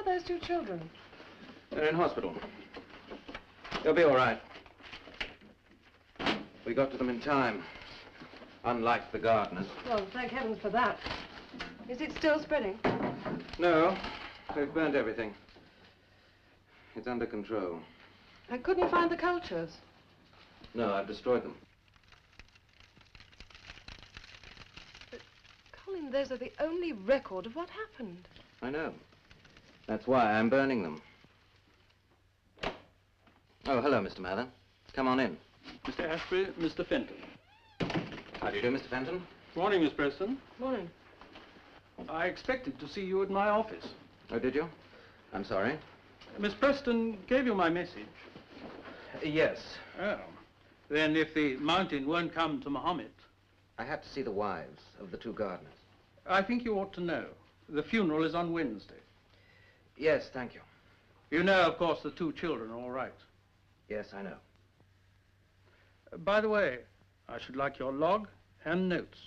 about those two children? They're in hospital. They'll be all right. We got to them in time, unlike the gardeners. Well, thank heavens for that. Is it still spreading? No, they've burnt everything. It's under control. And couldn't you find the cultures? No, I've destroyed them. But, Colin, those are the only record of what happened. I know. That's why I'm burning them. Oh, hello, Mr. Mather. Come on in. Mr. Ashby, Mr. Fenton. How do you do, Mr. Fenton? Morning, Miss Preston. Morning. I expected to see you at my office. Oh, did you? I'm sorry. Miss Preston gave you my message. Yes. Oh. Then if the mountain won't come to Mohammed... I have to see the wives of the two gardeners. I think you ought to know. The funeral is on Wednesday. Yes, thank you. You know, of course, the two children are all right. Yes, I know. By the way, I should like your log and notes.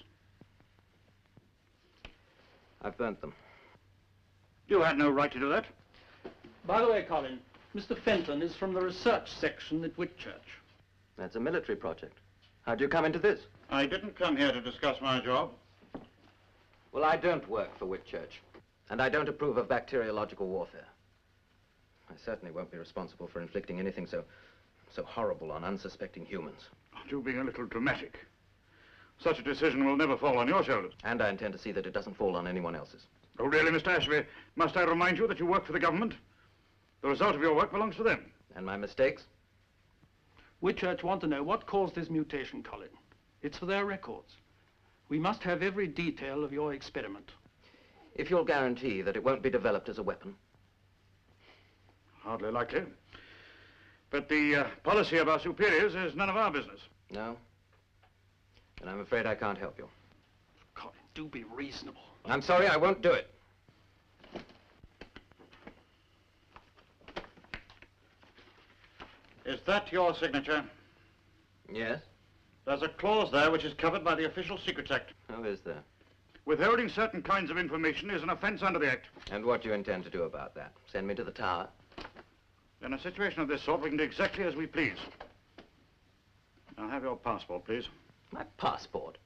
I've burnt them. You had no right to do that. By the way, Colin, Mr. Fenton is from the research section at Whitchurch. That's a military project. How'd you come into this? I didn't come here to discuss my job. Well, I don't work for Whitchurch, and I don't approve of bacteriological warfare. I certainly won't be responsible for inflicting anything so horrible on unsuspecting humans. Aren't you being a little dramatic? Such a decision will never fall on your shoulders. And I intend to see that it doesn't fall on anyone else's. Oh, really, Mr. Ashby? Must I remind you that you work for the government? The result of your work belongs to them. And my mistakes? Whitchurch want to know what caused this mutation, Colin. It's for their records. We must have every detail of your experiment. If you'll guarantee that it won't be developed as a weapon. Hardly likely. But the policy of our superiors is none of our business. No? And I'm afraid I can't help you. Colin, do be reasonable. I'm sorry, I won't do it. Is that your signature? Yes? There's a clause there which is covered by the Official Secrets Act. Oh, is there? Withholding certain kinds of information is an offense under the Act. And what do you intend to do about that? Send me to the tower? In a situation of this sort, we can do exactly as we please. Now, have your passport, please. My passport?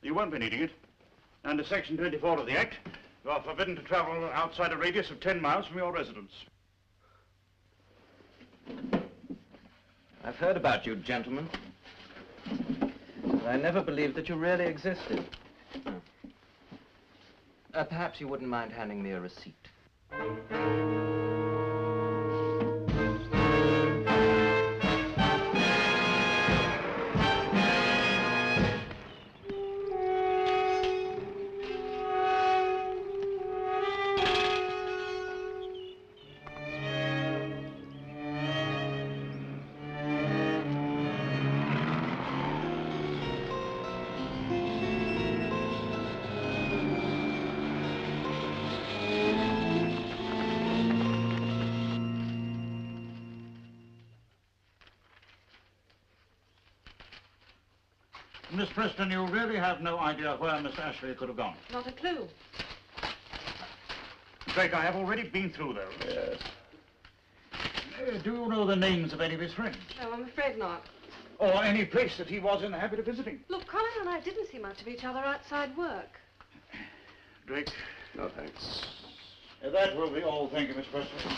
You won't be needing it. Under Section 24 of the Act, you are forbidden to travel outside a radius of 10 miles from your residence. I've heard about you, gentlemen. But I never believed that you really existed. Perhaps you wouldn't mind handing me a receipt. Miss Preston, you really have no idea where Miss Ashley could have gone. Not a clue. Drake, I have already been through those. Yes. Do you know the names of any of his friends? No, I'm afraid not. Or any place that he was in the habit of visiting? Look, Colin and I didn't see much of each other outside work. Drake? No, thanks. That will be all. Thank you, Miss Preston.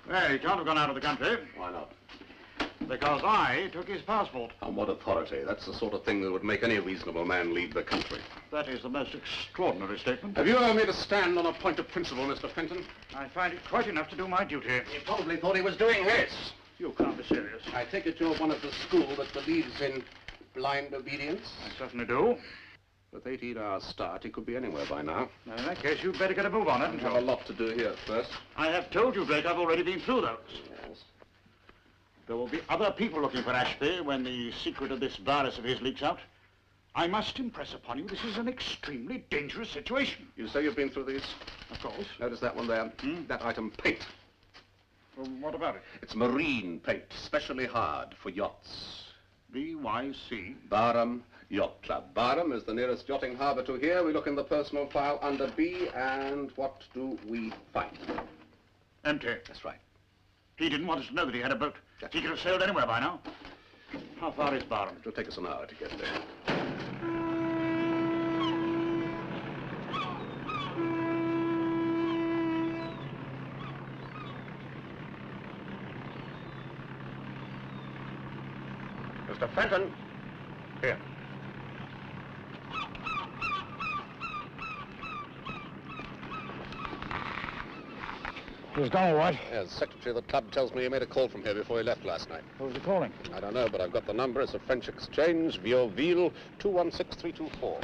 Well, he can't have gone out of the country. Why not? Because I took his passport. On what authority? That's the sort of thing that would make any reasonable man leave the country. That is the most extraordinary statement. Have you ever made a stand on a point of principle, Mr. Fenton? I find it quite enough to do my duty. He probably thought he was doing his. You can't be serious. I take it you're one of the school that believes in blind obedience? I certainly do. With 18 hours start, he could be anywhere by now. Now, in that case, you'd better get a move on, hadn't I have a you? lot to do here first. I have told you, Drake, I've already been through those. Yes. There will be other people looking for Ashby when the secret of this virus of his leaks out. I must impress upon you this is an extremely dangerous situation. You say you've been through these? Of course. Notice that one there? That item, paint. Well, what about it? It's marine paint, specially hard for yachts. B-Y-C. Barham Yacht Club. Barham is the nearest yachting harbour to here. We look in the personal file under B, and what do we find? Empty. That's right. He didn't want us to know that he had a boat. Yes. He could have sailed anywhere by now. How far is Barham? It will take us an hour to get there. Mr. Fenton. Here. He's gone, all right. Yes, the secretary of the club tells me he made a call from here before he left last night. Who was he calling? I don't know, but I've got the number. It's a French exchange, Viauville, 216324.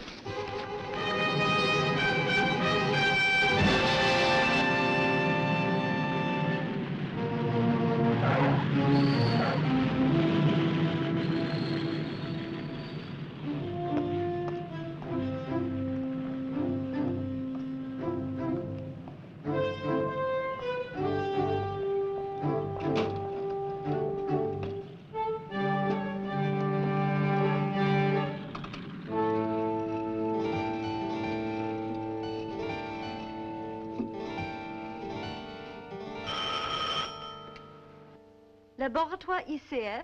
Laboratoire ICF,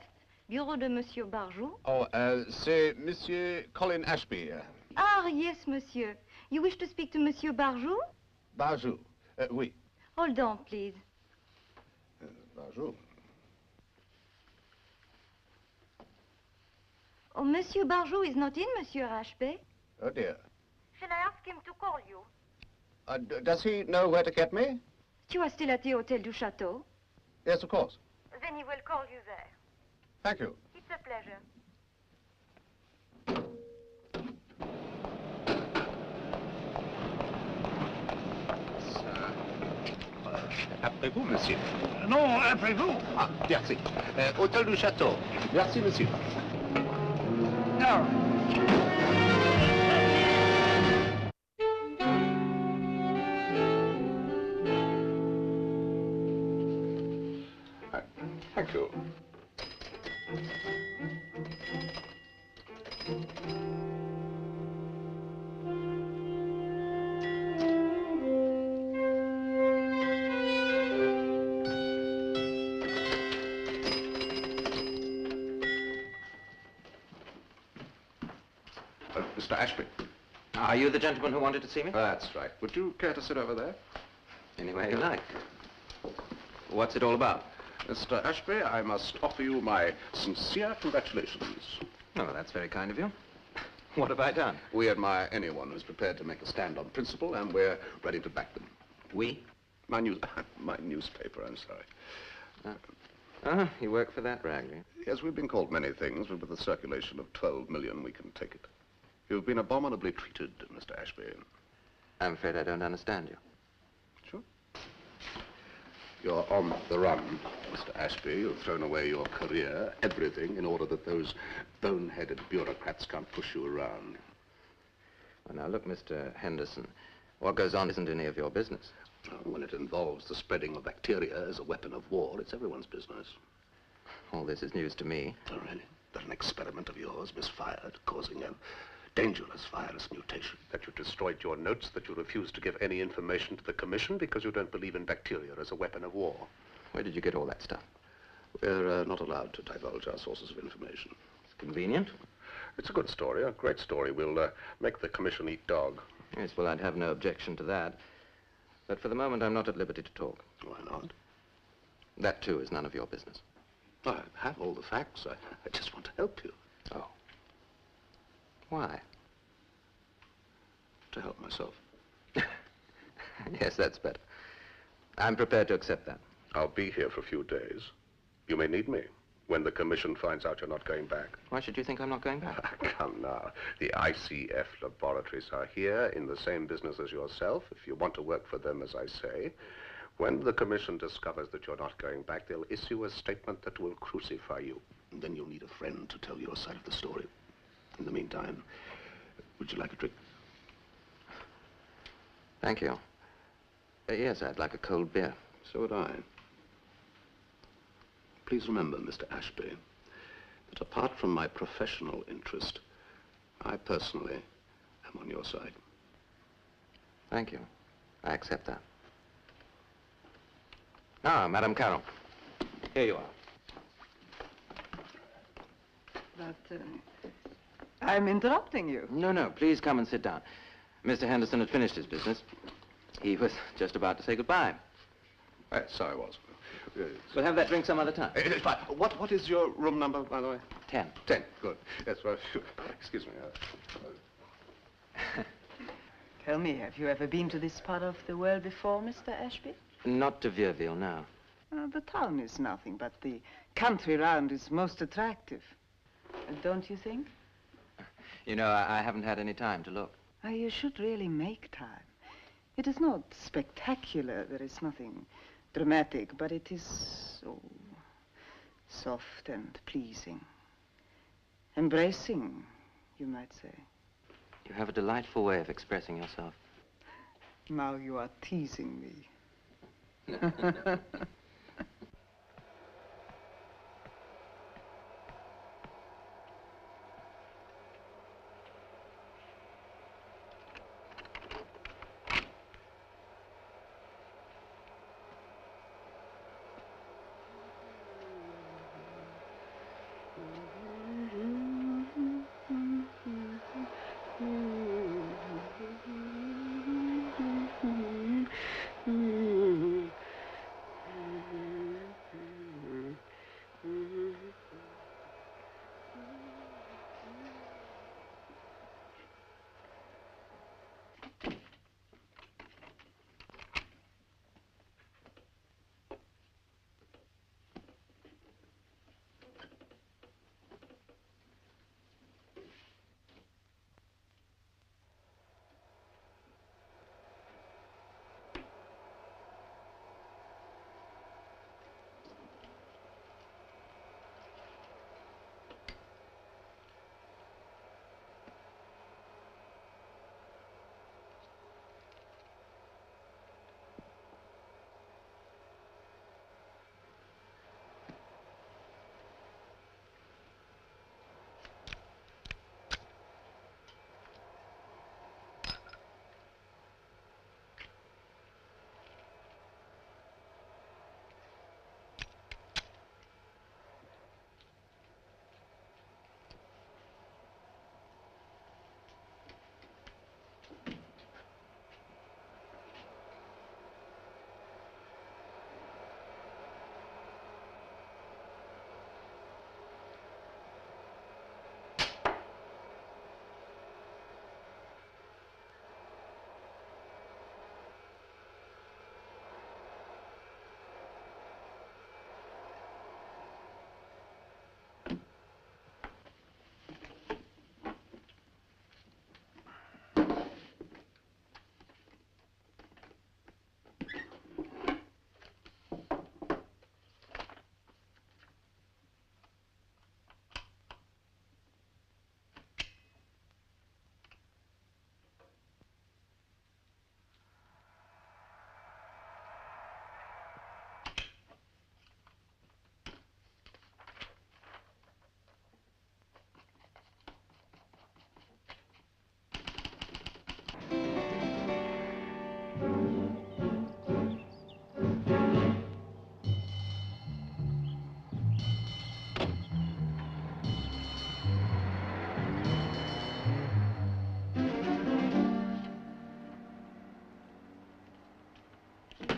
bureau de Monsieur Barjou. Oh, c'est Monsieur Colin Ashby. Ah, yes, monsieur. You wish to speak to Monsieur Barjou? Barjou. Oui. Hold on, please. Barjou. Oh, Monsieur Barjou is not in, Monsieur Ashby. Oh, dear. Shall I ask him to call you? Does he know where to get me? You are still at the Hotel du Château? Yes, of course. Then he will call you there. Thank you. It's a pleasure. Après-vous, monsieur. Non, après-vous. Ah, merci. Hôtel du Château. Merci, monsieur. No. Thank you. Mr. Ashby. Are you the gentleman who wanted to see me? That's right. Would you care to sit over there? Anywhere you like. What's it all about? Mr. Ashby, I must offer you my sincere congratulations. Oh, that's very kind of you. What have I done? We admire anyone who's prepared to make a stand on principle, and we're ready to back them. We? My newspaper, I'm sorry. You work for that rag, do you? Yes, we've been called many things, but with a circulation of 12 million, we can take it. You've been abominably treated, Mr. Ashby. I'm afraid I don't understand you. Sure. You're on the run, Mr. Ashby. You've thrown away your career, everything, in order that those boneheaded bureaucrats can't push you around. Well, now, look, Mr. Henderson, what goes on isn't any of your business. When it involves the spreading of bacteria as a weapon of war, it's everyone's business. All this is news to me. Oh, really? That an experiment of yours misfired, causing a dangerous virus mutation. That you destroyed your notes, that you refused to give any information to the Commission because you don't believe in bacteria as a weapon of war. Where did you get all that stuff? We're not allowed to divulge our sources of information. It's convenient. It's a good story, a great story. We'll make the Commission eat dog. Yes, well, I'd have no objection to that. But for the moment, I'm not at liberty to talk. Why not? That, too, is none of your business. I have all the facts. I just want to help you. Oh. Why? To help myself. Yes, that's better. I'm prepared to accept that. I'll be here for a few days. You may need me when the Commission finds out you're not going back. Why should you think I'm not going back? Come now. The ICF laboratories are here in the same business as yourself. If you want to work for them, as I say, when the Commission discovers that you're not going back, they'll issue a statement that will crucify you. And then you'll need a friend to tell your side of the story. In the meantime, would you like a drink? Thank you. Yes, I'd like a cold beer. So would I. Please remember, Mr. Ashby, But apart from my professional interest, I personally am on your side. Thank you. I accept that. Ah, Madame Carroll. Here you are. But I'm interrupting you. No, no, please come and sit down. Mr. Henderson had finished his business. He was just about to say goodbye. So I was. We'll have that drink some other time. It's fine. What is your room number, by the way? 10. 10. Good. That's right. Excuse me. Tell me, have you ever been to this part of the world before, Mr. Ashby? Not to Vierville, no. The town is nothing, but the country round is most attractive. Don't you think? You know, I haven't had any time to look. You should really make time. It is not spectacular. There is nothing dramatic, but it is so soft and pleasing. Embracing, you might say. You have a delightful way of expressing yourself. Now you are teasing me.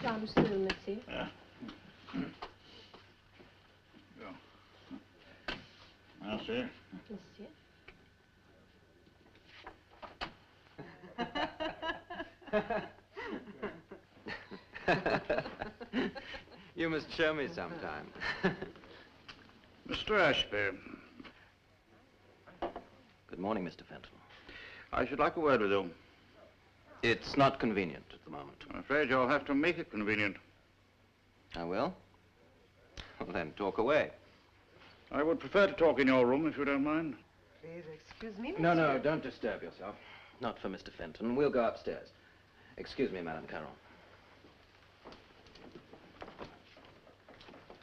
Down soon, monsieur. Yeah. Merci. Monsieur. You must show me sometime. Mr. Ashby, Good morning, Mr. Fenton. I should like a word with you. It's not convenient at the moment. I'm afraid you'll have to make it convenient. I will? Well, then, talk away. I would prefer to talk in your room, if you don't mind. Please excuse me, No, no, don't disturb yourself. Not for Mr. Fenton. We'll go upstairs. Excuse me, Madame Carroll.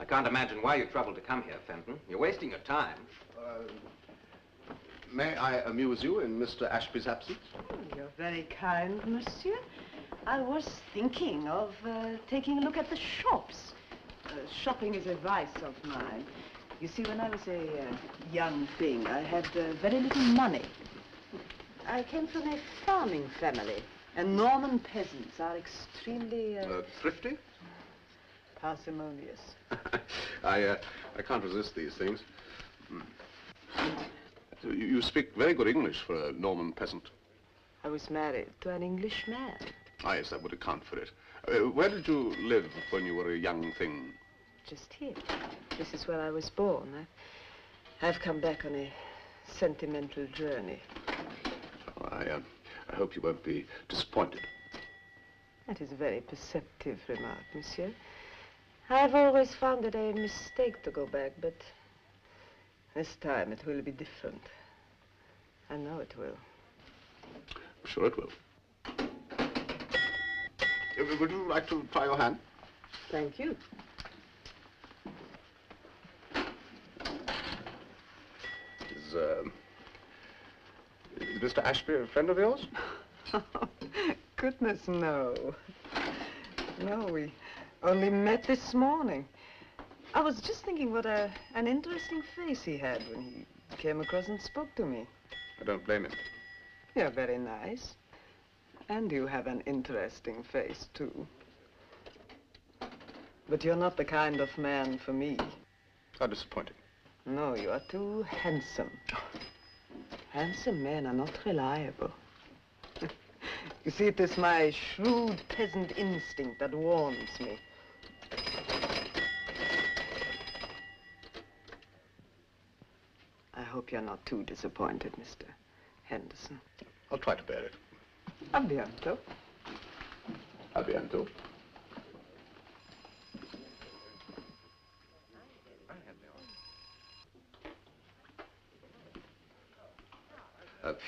I can't imagine why you troubled to come here, Fenton. You're wasting your time. May I amuse you in Mr. Ashby's absence? Oh, you're very kind, monsieur. I was thinking of taking a look at the shops. Shopping is a vice of mine. You see, when I was a young thing, I had very little money. I came from a farming family, and Norman peasants are extremely... Thrifty? parsimonious. I can't resist these things. So you speak very good English for a Norman peasant. I was married to an English man. Ah, yes, that would account for it. Where did you live when you were a young thing? Just here. This is where I was born. I've come back on a sentimental journey. I hope you won't be disappointed. That is a very perceptive remark, monsieur. I've always found it a mistake to go back, but this time it will be different. I know it will. I'm sure it will. Would you like to try your hand? Thank you. Is Mr. Ashby a friend of yours? Goodness, no. No, we only met this morning. I was just thinking what an interesting face he had when he came across and spoke to me. I don't blame him. You're very nice. And you have an interesting face, too. But you're not the kind of man for me. How disappointing. No, you are too handsome. Handsome men are not reliable. You see, it is my shrewd peasant instinct that warns me. I hope you're not too disappointed, Mr. Henderson. I'll try to bear it. A bientôt. A bientôt.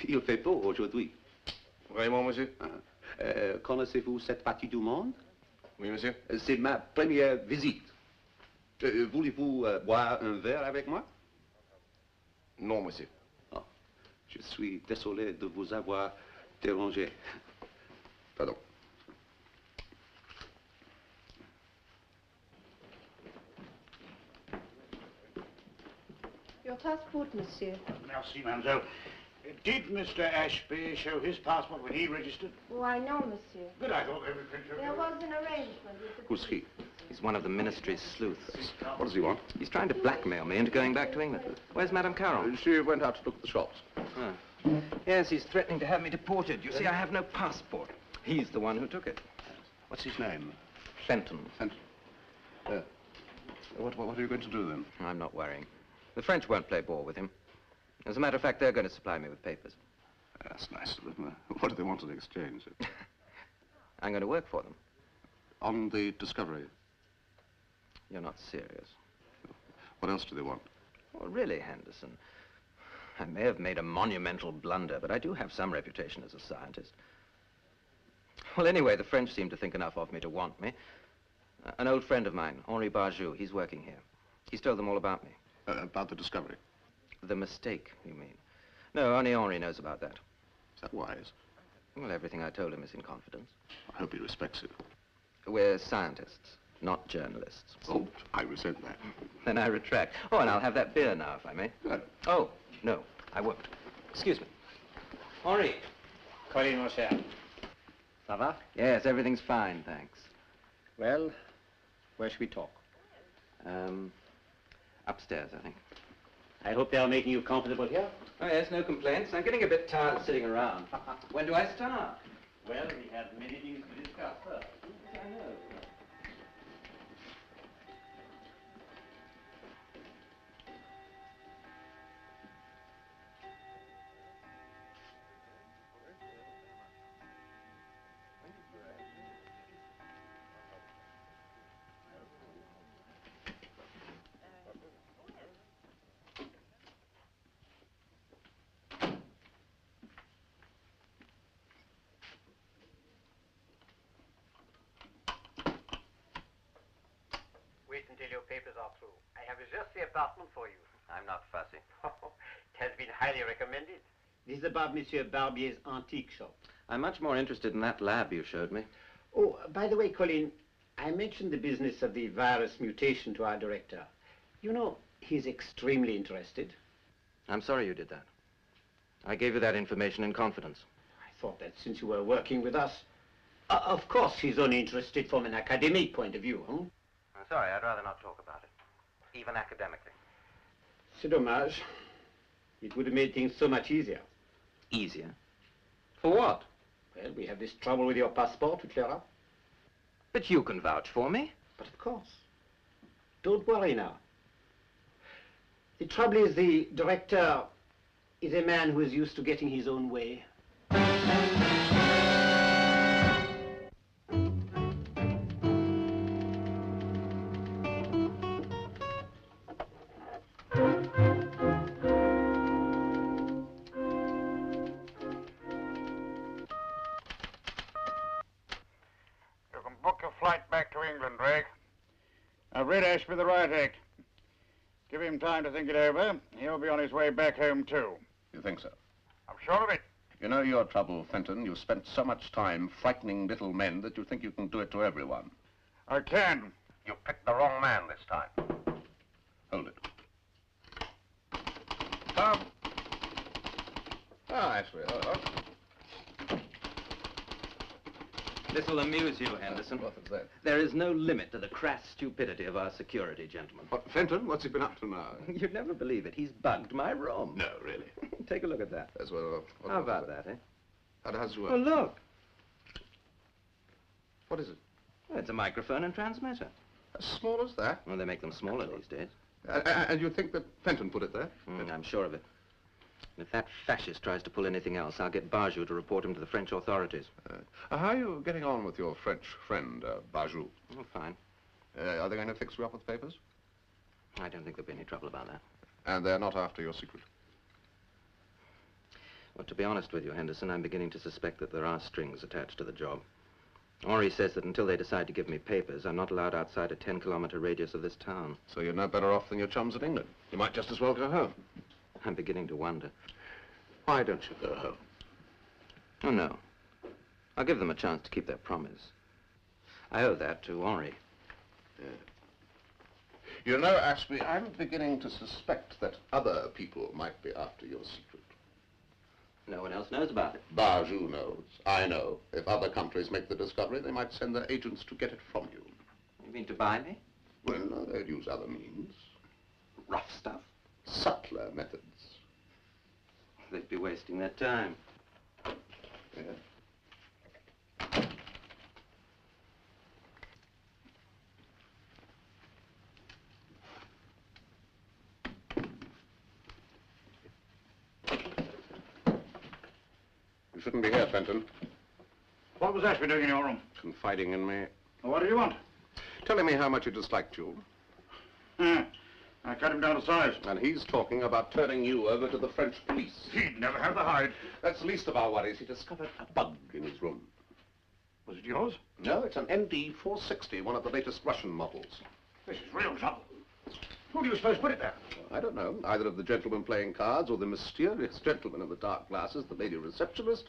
Il fait beau aujourd'hui. Vraiment, monsieur? Connaissez-vous cette partie du monde? Oui, monsieur. C'est ma première visite. Voulez-vous boire un verre avec moi? Non, monsieur. Oh, je suis désolé de vous avoir dérangé. Pardon. Your passport, monsieur. Merci, mademoiselle. Did Mr. Ashby show his passport when he registered? Why, no, monsieur. Good, I thought every picture... There was an arrangement with the... Who's he? He's one of the ministry's sleuths. What does he want? He's trying to blackmail me into going back to England. Where's Madame Carroll? She went out to look at the shops. Yes, he's threatening to have me deported. You see, I have no passport. He's the one who took it. What's his name? Fenton. Fenton. What are you going to do, then? I'm not worrying. The French won't play ball with him. As a matter of fact, they're going to supply me with papers. That's nice of them. What do they want in exchange? I'm going to work for them. On the Discovery. You're not serious. What else do they want? Well, really, Henderson, I may have made a monumental blunder, but I do have some reputation as a scientist. Well, anyway, the French seem to think enough of me to want me. An old friend of mine, Henri Barjou, he's working here. He's told them all about me. About the Discovery? The mistake, you mean? No, only Henri knows about that. Is that wise? Well, everything I told him is in confidence. I hope he respects it. We're scientists, not journalists. Oh, I resent that. Then I retract. Oh, and I'll have that beer now, if I may. Oh, no, I won't. Excuse me. Henri. Colin, mon cher. Ça va? Yes, everything's fine, thanks. Well, where should we talk? Upstairs, I think. I hope they are making you comfortable here. Oh, yes, no complaints. I'm getting a bit tired of sitting around. When do I start? Well, we have many things to discuss first. I know. Wait until your papers are through. I have just the apartment for you. I'm not fussy. It has been highly recommended. This is about Monsieur Barbier's antique shop. I'm much more interested in that lab you showed me. Oh, by the way, Colin, I mentioned the business of the virus mutation to our director. You know, he's extremely interested. I'm sorry you did that. I gave you that information in confidence. I thought that since you were working with us, of course he's only interested from an academic point of view, huh? I'm sorry, I'd rather not talk about it, even academically. C'est dommage. It would have made things so much easier. Easier? For what? Well, we have this trouble with your passport to clear up. But you can vouch for me. But of course. Don't worry now. The trouble is the director is a man who is used to getting his own way. I've read Ashby the Riot Act. Give him time to think it over. He'll be on his way back home, too. You think so? I'm sure of it. You know your trouble, Fenton. You've spent so much time frightening little men that you think you can do it to everyone. I can. You picked the wrong man this time. Hold it. Tom. Ah, Ashby. Oh. This'll amuse you, Henderson. What is that? There is no limit to the crass stupidity of our security, gentlemen. What, Fenton? What's he been up to now? You'd never believe it. He's bugged my room. No, really. Take a look at that. As well. How about that, eh? How does it work? Well, look. What is it? Well, it's a microphone and transmitter. As small as that? Well, they make them smaller these days. And you think that Fenton put it there? I'm sure of it. If that fascist tries to pull anything else, I'll get Barjou to report him to the French authorities. How are you getting on with your French friend, Barjou? Oh, fine. Are they going to fix you up with papers? I don't think there'll be any trouble about that. And they're not after your secret? Well, to be honest with you, Henderson, I'm beginning to suspect that there are strings attached to the job. Henri says that until they decide to give me papers, I'm not allowed outside a 10-kilometer radius of this town. So you're no better off than your chums in England. You might just as well go home. I'm beginning to wonder. Why don't you go home? Oh, no. I'll give them a chance to keep their promise. I owe that to Henri. Yeah. You know, Ashby, I'm beginning to suspect that other people might be after your secret. No one else knows about it. Barjou knows. I know. If other countries make the discovery, they might send their agents to get it from you. You mean to buy me? Well, no, they'd use other means. Rough stuff? Subtler methods. They'd be wasting their time. Yeah. You shouldn't be here, Fenton. What was Ashby doing in your room? Confiding in me. What do you want? Telling me how much he disliked you. I cut him down to size. And he's talking about turning you over to the French police. He'd never have the hide. That's the least of our worries. He discovered a bug in his room. Was it yours? No, it's an ND-460, one of the latest Russian models. This is real trouble. Who do you suppose put it there? I don't know. Either of the gentlemen playing cards or the mysterious gentleman in the dark glasses, the lady receptionist.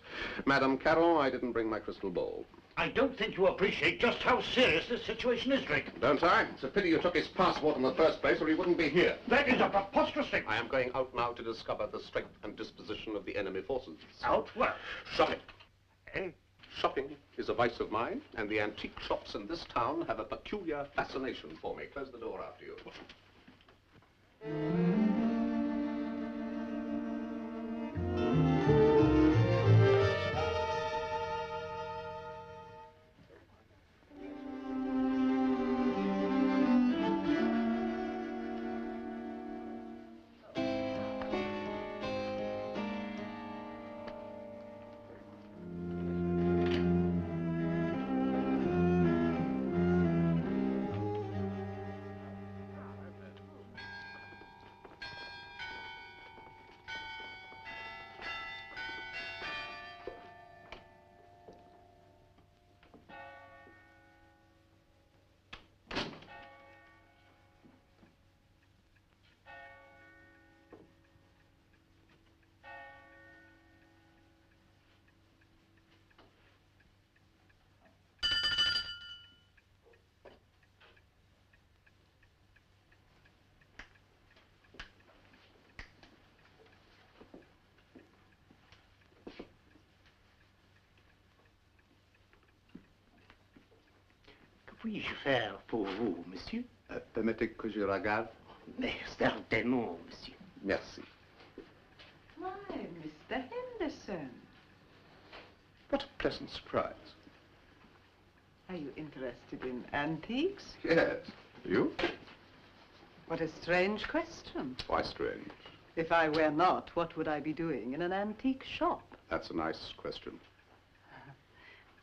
Madame Caron, I didn't bring my crystal ball. I don't think you appreciate just how serious this situation is, Drake. Don't I? It's a pity you took his passport in the first place, or he wouldn't be here. That is a preposterous thing. I am going out now to discover the strength and disposition of the enemy forces. Out where? Shopping. Eh? Shopping is a vice of mine, and the antique shops in this town have a peculiar fascination for me. Close the door after you. Puis-je faire pour vous, monsieur? Permettez que je regarde. Mais certainement, monsieur. Merci. Why, Mr. Henderson? What a pleasant surprise. Are you interested in antiques? Yes. You? What a strange question. Why strange? If I were not, what would I be doing in an antique shop? That's a nice question.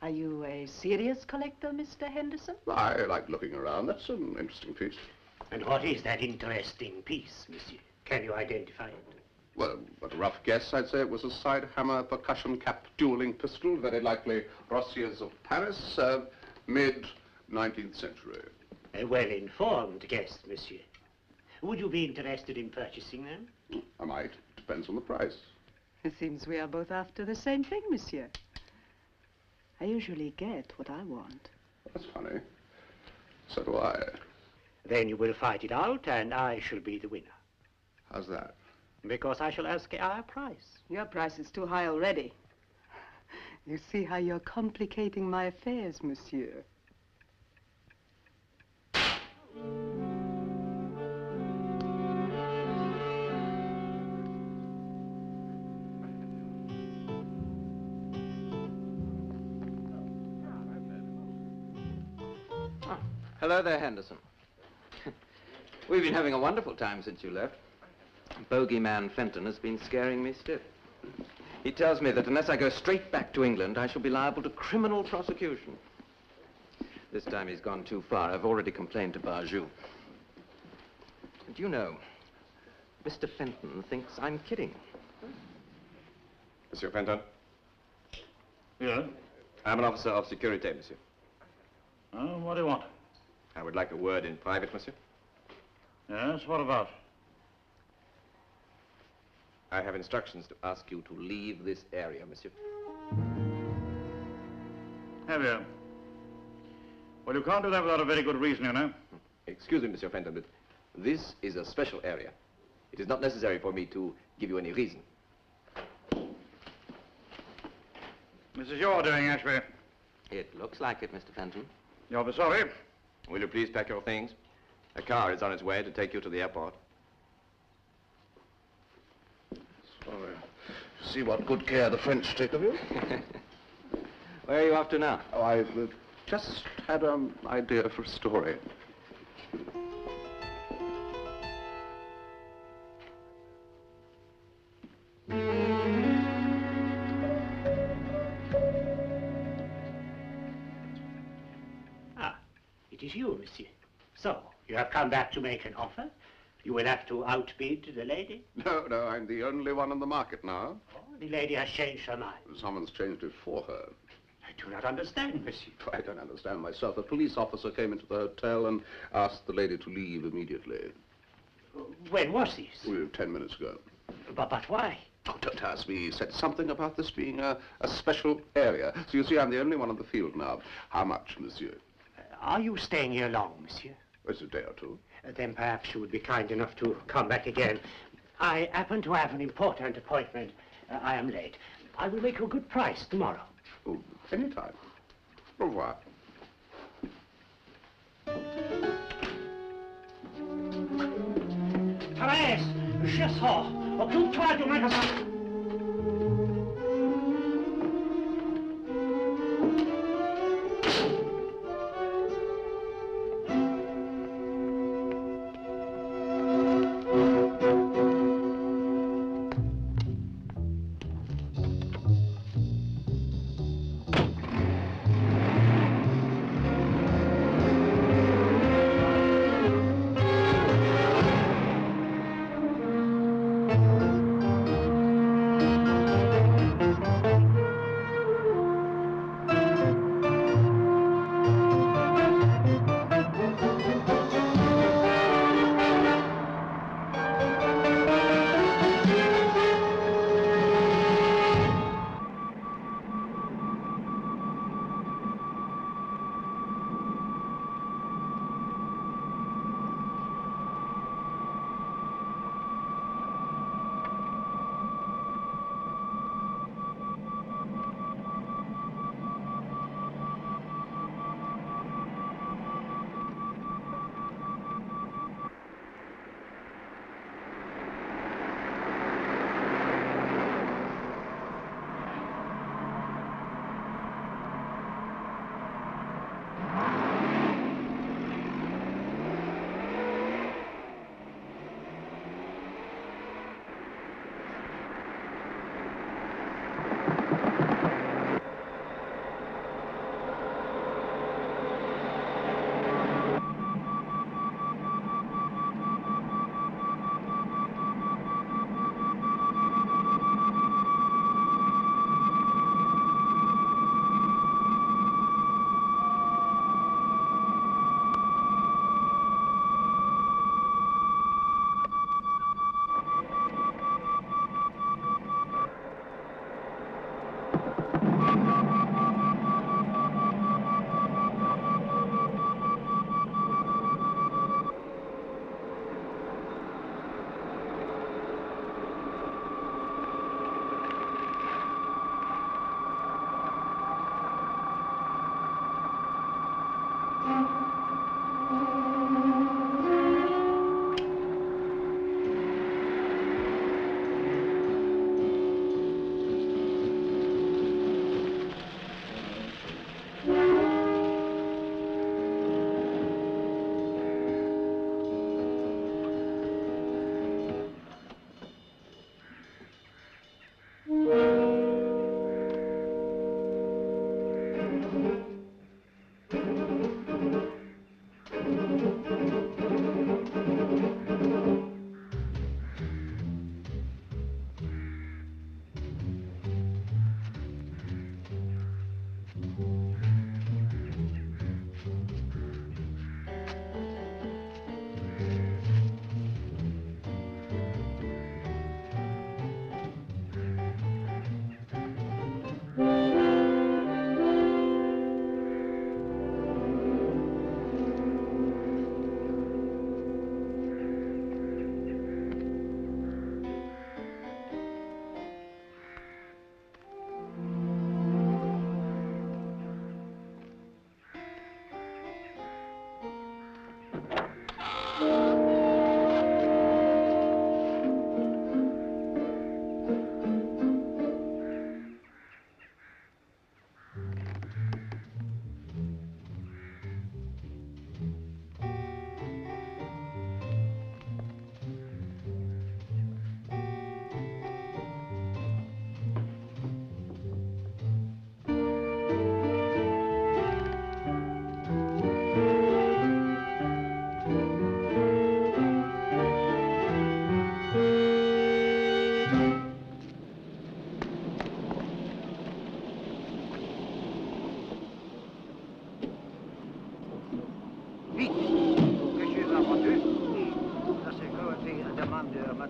Are you a serious collector, Mr. Henderson? I like looking around. That's an interesting piece. And what is that interesting piece, monsieur? Can you identify it? Well, at a rough guess, I'd say it was a side hammer percussion cap dueling pistol, very likely Rossier's of Paris, mid-19th century. A well-informed guess, monsieur. Would you be interested in purchasing them? I might. Depends on the price. It seems we are both after the same thing, monsieur. I usually get what I want. That's funny. So do I. Then you will fight it out, and I shall be the winner. How's that? Because I shall ask a higher price. Your price is too high already. You see how you're complicating my affairs, monsieur. Hello there, Henderson. We've been having a wonderful time since you left. Bogeyman Fenton has been scaring me stiff. He tells me that unless I go straight back to England, I shall be liable to criminal prosecution. This time he's gone too far. I've already complained to Barjou. And you know, Mr. Fenton thinks I'm kidding. Monsieur Fenton? Yeah? I'm an officer of security, monsieur. Oh, what do you want? I would like a word in private, monsieur. Yes, what about? I have instructions to ask you to leave this area, monsieur. Have you? Well, you can't do that without a very good reason, you know. Excuse me, monsieur Fenton, but this is a special area. It is not necessary for me to give you any reason. This is your doing, Ashby. It looks like it, Mr. Fenton. You'll be sorry. Will you please pack your things? A car is on its way to take you to the airport. Sorry. See what good care the French take of you. Where are you off to now? Oh, I just had an idea for a story. It is you, monsieur. So, you have come back to make an offer? You will have to outbid the lady? No, I'm the only one on the market now. Oh, the lady has changed her mind. Someone's changed it for her. I do not understand, monsieur. I don't understand myself. A police officer came into the hotel and asked the lady to leave immediately. When was this? Well, 10 minutes ago. But why? Oh, don't ask me. He said something about this being a special area. So you see, I'm the only one on the field now. How much, monsieur? Are you staying here long, monsieur? It's a day or two. Then perhaps you would be kind enough to come back again. I happen to have an important appointment. I am late. I will make you a good price tomorrow. Oh, anytime. Au revoir. Thérèse, je sors. Occupe-toi du magasin.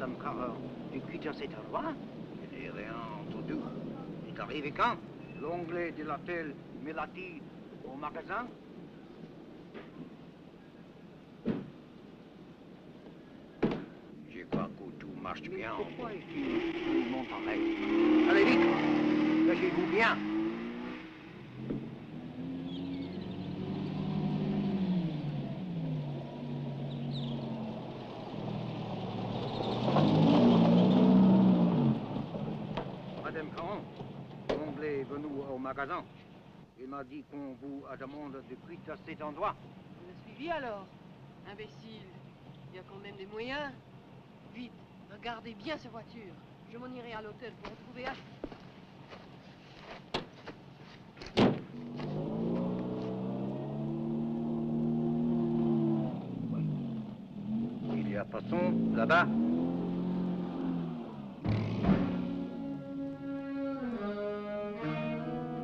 Madame Carreur de quitter cet endroit? Je n'ai rien entendu. Il est arrivé quand? L'anglais de l'hôtel me l'a dit au magasin. Je crois que tout marche bien. Pourquoi est-ce que tout le monde pareil? Allez vite, cachez-vous bien. Madame Caron, l'anglais est venu au magasin. Il m'a dit qu'on vous demande de quitter cet endroit. On l'a suivi alors. Imbécile. Il y a quand même des moyens. Vite, regardez bien ces voitures. Je m'en irai à l'hôtel pour retrouver H. Il y a passant là-bas.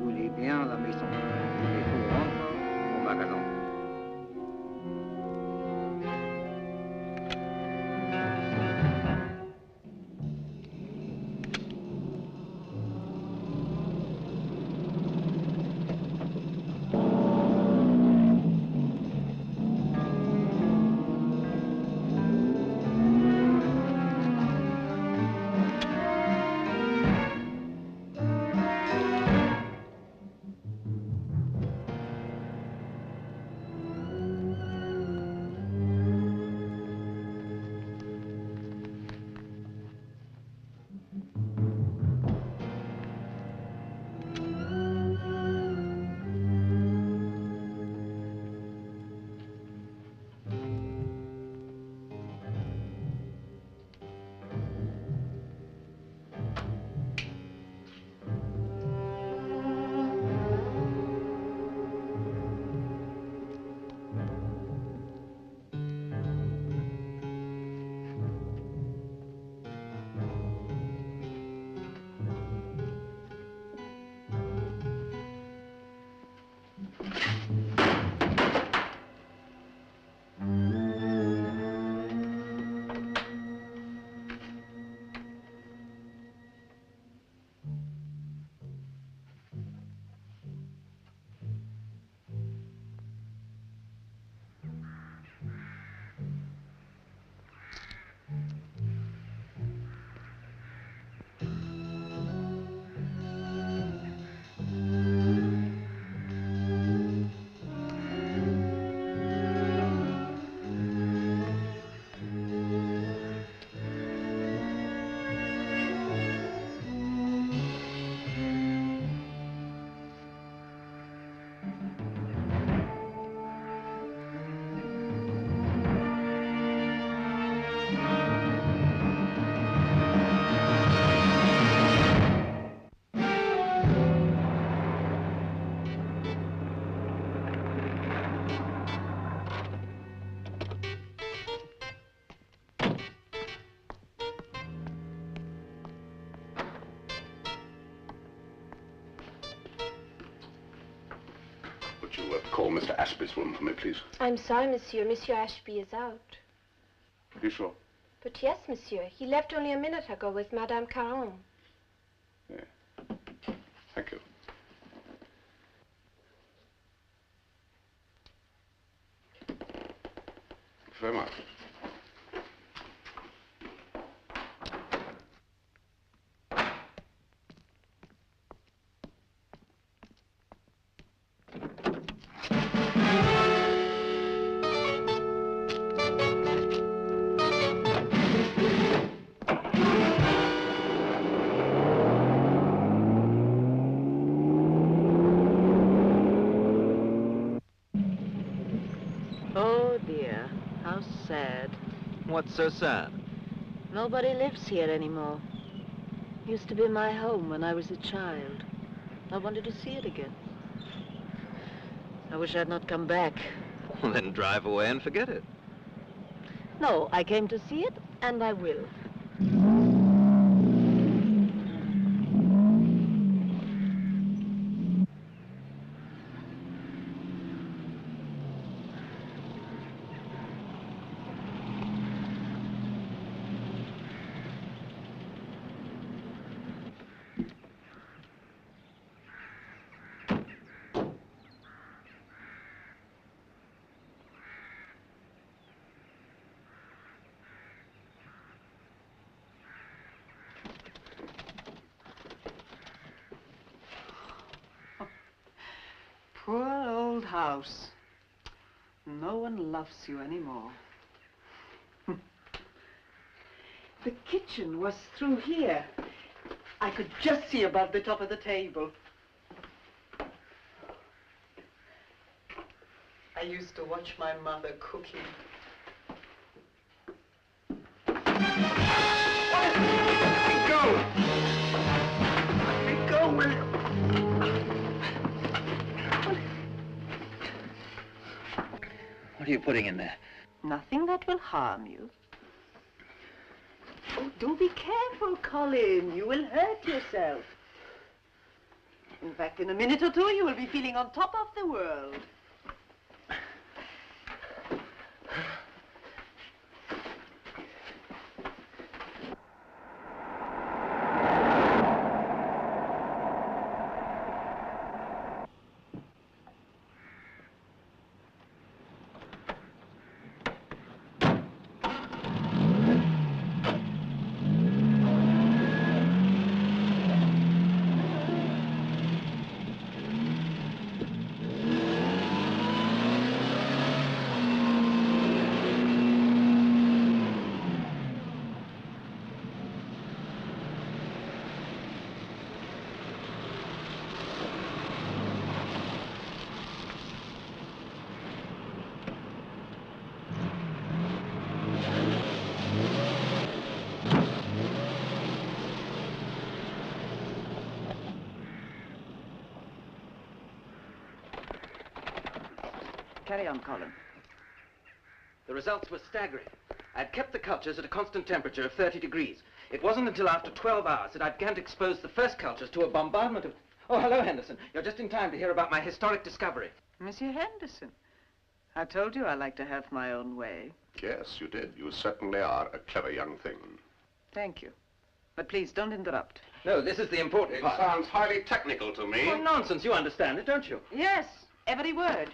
Voulez bien la maison. Il faut rendre au magasin. Would you call Mr. Ashby's room for me, please? I'm sorry, monsieur. Monsieur Ashby is out. Are you sure? But yes, monsieur. He left only a minute ago with Madame Caron. Yeah. Thank you. Thank you very much. Oh, dear. How sad. What's so sad? Nobody lives here anymore. Used to be my home when I was a child. I wanted to see it again. I wish I'd not come back. Well, then drive away and forget it. No, I came to see it, and I will. Poor old house. No one loves you anymore. The kitchen was through here. I could just see above the top of the table. I used to watch my mother cooking. Let me go! Let me go, will you? What are you putting in there? Nothing that will harm you. Oh, do be careful, Colin. You will hurt yourself. In fact, in a minute or two, you will be feeling on top of the world. Carry on, Colin. The results were staggering. I'd kept the cultures at a constant temperature of 30 degrees. It wasn't until after 12 hours that I began to expose the first cultures to a bombardment of... Oh, hello, Henderson. You're just in time to hear about my historic discovery. Monsieur Henderson, I told you I like to have my own way. Yes, you did. You certainly are a clever young thing. Thank you. But please, don't interrupt. No, this is the important part. It sounds highly technical to me. Oh, nonsense. You understand it, don't you? Yes, every word.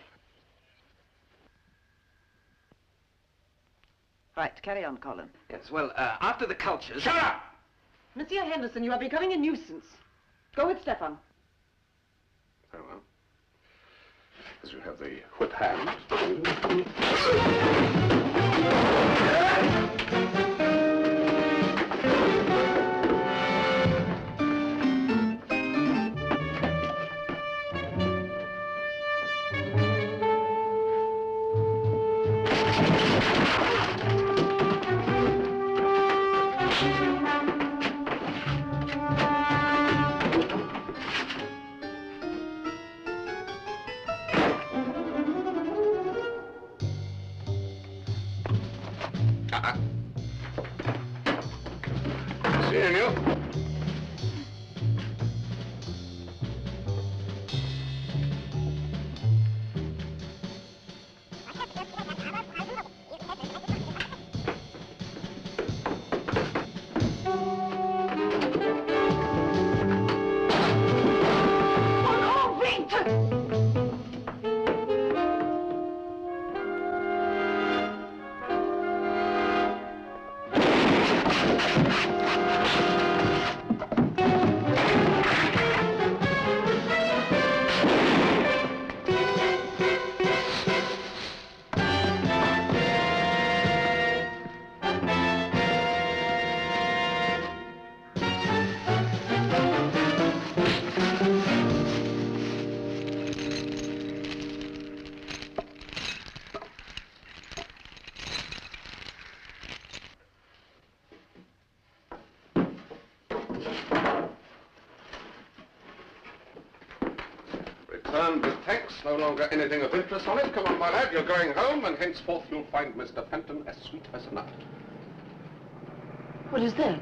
Right, carry on, Colin. Yes, well, after the cultures... Shut up! Monsieur Henderson, you are becoming a nuisance. Go with Stefan. Very well. As you have the whip hand. Seeing you. Returned with thanks. No longer anything of interest on it. Come on, my lad. You're going home, and henceforth you'll find Mr. Fenton as sweet as a nut. What is that?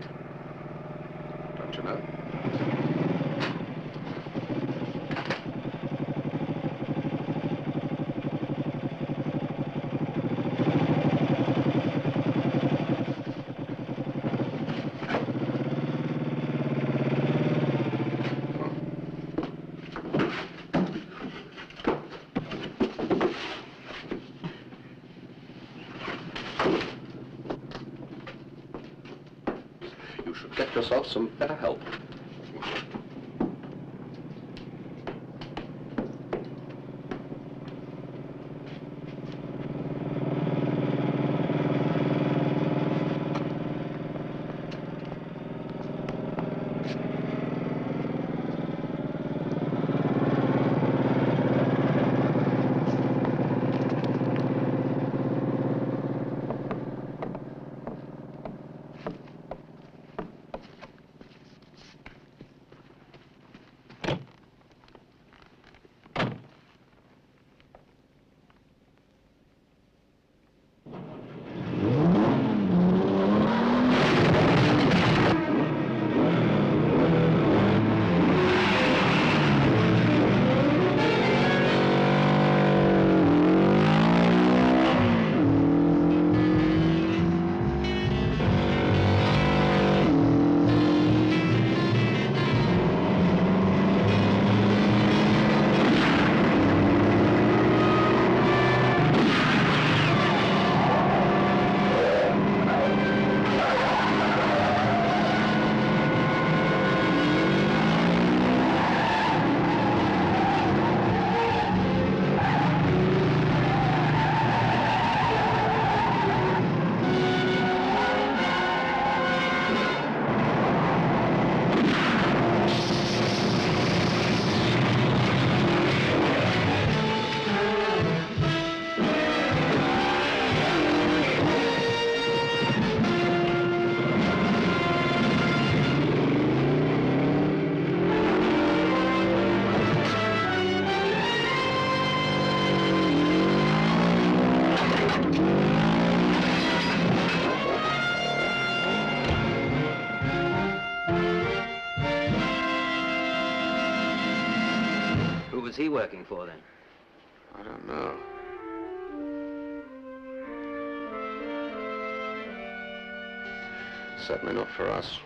Don't you know? You should get yourself some better help. was he working for, then? I don't know. Certainly not for us.